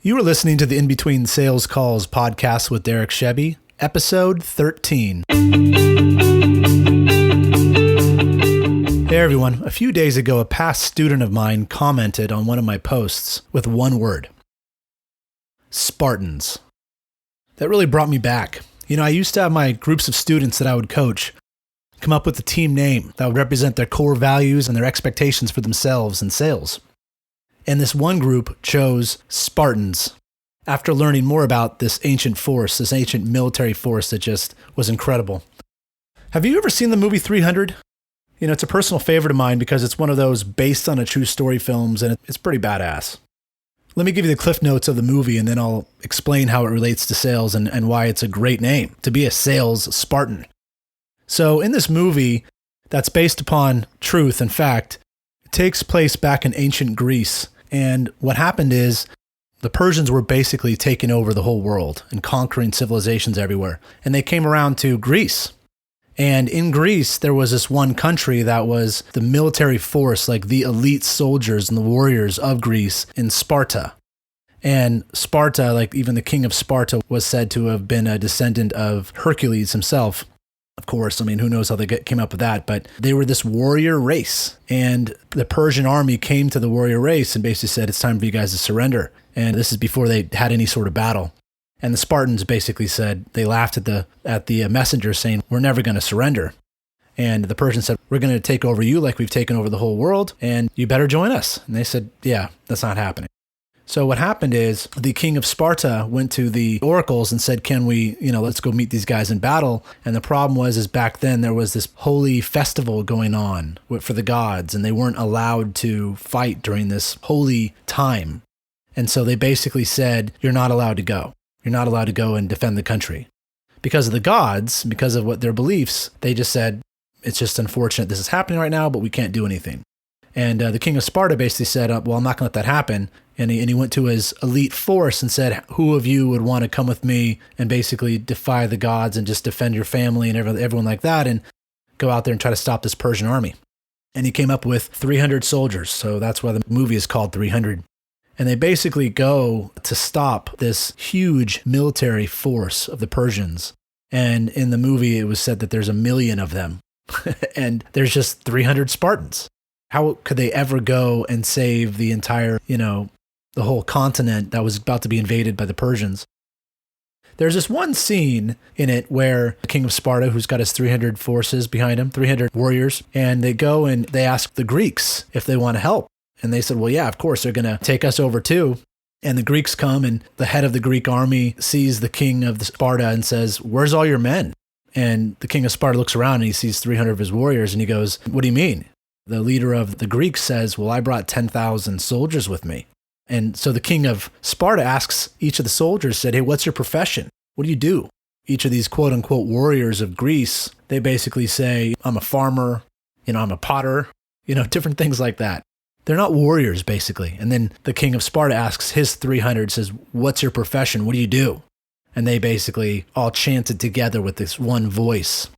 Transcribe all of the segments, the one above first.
You are listening to the In Between Sales Calls podcast with Derek Shebby, episode 13. Hey everyone, a few days ago, a past student of mine commented on one of my posts with one word: Spartans. That really brought me back. I used to have my groups of students that I would coach come up with a team name that would represent their core values and their expectations for themselves in sales. And this one group chose Spartans after learning more about this ancient force, this ancient military force that just was incredible. Have you ever seen the movie 300? It's a personal favorite of mine because it's one of those based on a true story films, and it's pretty badass. Let me give you the cliff notes of the movie, and then I'll explain how it relates to sales and why it's a great name to be a sales Spartan. So in this movie that's based upon truth and fact, it takes place back in ancient Greece. And what happened is the Persians were basically taking over the whole world and conquering civilizations everywhere. And they came around to Greece. And in Greece, there was this one country that was the military force, like the elite soldiers and the warriors of Greece in Sparta. And Sparta, like even the king of Sparta, was said to have been a descendant of Hercules himself. Of course, who knows how they came up with that, but they were this warrior race. And the Persian army came to the warrior race and basically said, it's time for you guys to surrender. And this is before they had any sort of battle. And the Spartans basically said, they laughed at the messenger saying, we're never going to surrender. And the Persians said, we're going to take over you like we've taken over the whole world, and you better join us. And they said, yeah, that's not happening. So what happened is the king of Sparta went to the oracles and said, can we, let's go meet these guys in battle. And the problem was back then there was this holy festival going on for the gods, and they weren't allowed to fight during this holy time. And so they basically said, you're not allowed to go. You're not allowed to go and defend the country. Because of the gods, because of what their beliefs, they just said, it's just unfortunate this is happening right now, but we can't do anything. And the king of Sparta basically said, well, I'm not going to let that happen. And he went to his elite force and said, who of you would want to come with me and basically defy the gods and just defend your family and everyone like that and go out there and try to stop this Persian army? And he came up with 300 soldiers. So that's why the movie is called 300. And they basically go to stop this huge military force of the Persians. And in the movie, it was said that there's 1 million of them. And there's just 300 Spartans. How could they ever go and save the entire, the whole continent that was about to be invaded by the Persians? There's this one scene in it where the king of Sparta, who's got his 300 forces behind him, 300 warriors, and they go and they ask the Greeks if they want to help. And they said, well, yeah, of course, they're going to take us over too. And the Greeks come, and the head of the Greek army sees the king of Sparta and says, where's all your men? And the king of Sparta looks around and he sees 300 of his warriors and he goes, what do you mean? The leader of the Greeks says, well, I brought 10,000 soldiers with me. And so the king of Sparta asks each of the soldiers, said, hey, what's your profession? What do you do? Each of these quote unquote warriors of Greece, they basically say, I'm a farmer, I'm a potter, different things like that. They're not warriors, basically. And then the king of Sparta asks his 300, says, what's your profession? What do you do? And they basically all chanted together with this one voice.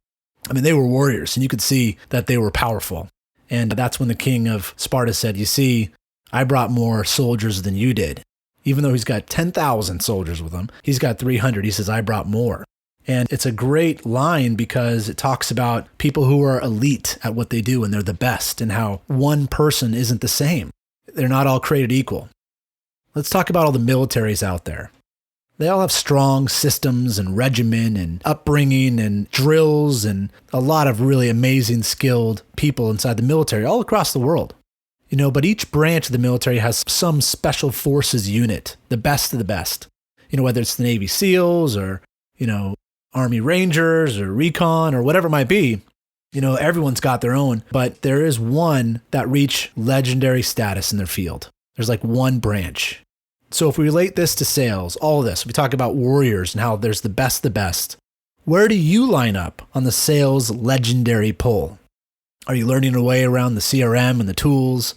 They were warriors, and you could see that they were powerful. And that's when the king of Sparta said, you see, I brought more soldiers than you did. Even though he's got 10,000 soldiers with him, he's got 300. He says, I brought more. And it's a great line because it talks about people who are elite at what they do and they're the best, and how one person isn't the same. They're not all created equal. Let's talk about all the militaries out there. They all have strong systems and regimen and upbringing and drills and a lot of really amazing skilled people inside the military all across the world. But each branch of the military has some special forces unit, the best of the best. Whether it's the Navy SEALs or, Army Rangers or Recon or whatever it might be, everyone's got their own, but there is one that reach legendary status in their field. There's like one branch. So if we relate this to sales, all of this, we talk about warriors and how there's the best. Where do you line up on the sales legendary pole? Are you learning your way around the CRM and the tools?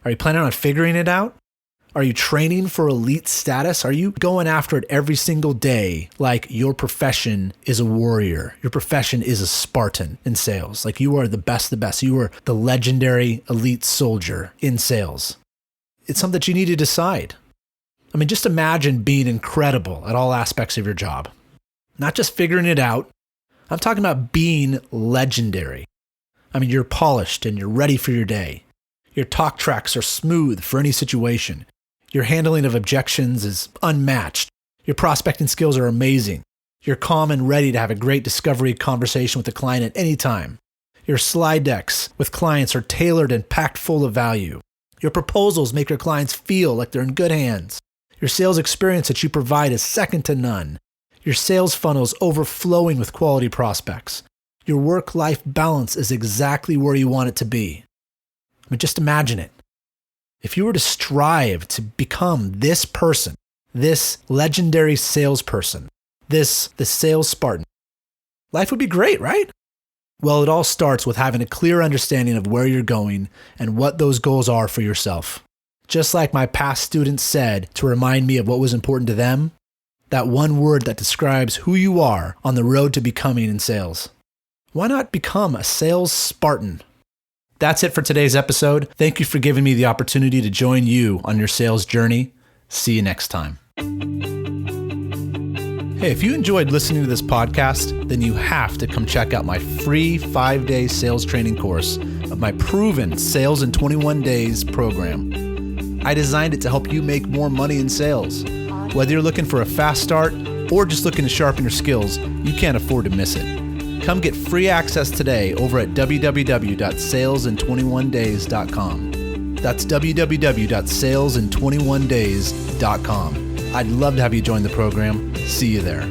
Are you planning on figuring it out? Are you training for elite status? Are you going after it every single day like your profession is a warrior? Your profession is a Spartan in sales. Like you are the best. You are the legendary elite soldier in sales. It's something that you need to decide. I mean, just imagine being incredible at all aspects of your job. Not just figuring it out. I'm talking about being legendary. I mean, you're polished and you're ready for your day. Your talk tracks are smooth for any situation. Your handling of objections is unmatched. Your prospecting skills are amazing. You're calm and ready to have a great discovery conversation with the client at any time. Your slide decks with clients are tailored and packed full of value. Your proposals make your clients feel like they're in good hands. Your sales experience that you provide is second to none. Your sales funnel is overflowing with quality prospects. Your work-life balance is exactly where you want it to be. I mean, just imagine it. If you were to strive to become this person, this legendary salesperson, the sales Spartan, life would be great, right? Well, it all starts with having a clear understanding of where you're going and what those goals are for yourself. Just like my past students said to remind me of what was important to them, that one word that describes who you are on the road to becoming in sales. Why not become a sales Spartan? That's it for today's episode. Thank you for giving me the opportunity to join you on your sales journey. See you next time. Hey, if you enjoyed listening to this podcast, then you have to come check out my free 5-day sales training course of my proven Sales in 21 Days program. I designed it to help you make more money in sales. Whether you're looking for a fast start or just looking to sharpen your skills, you can't afford to miss it. Come get free access today over at www.salesin21days.com. That's www.salesin21days.com. I'd love to have you join the program. See you there.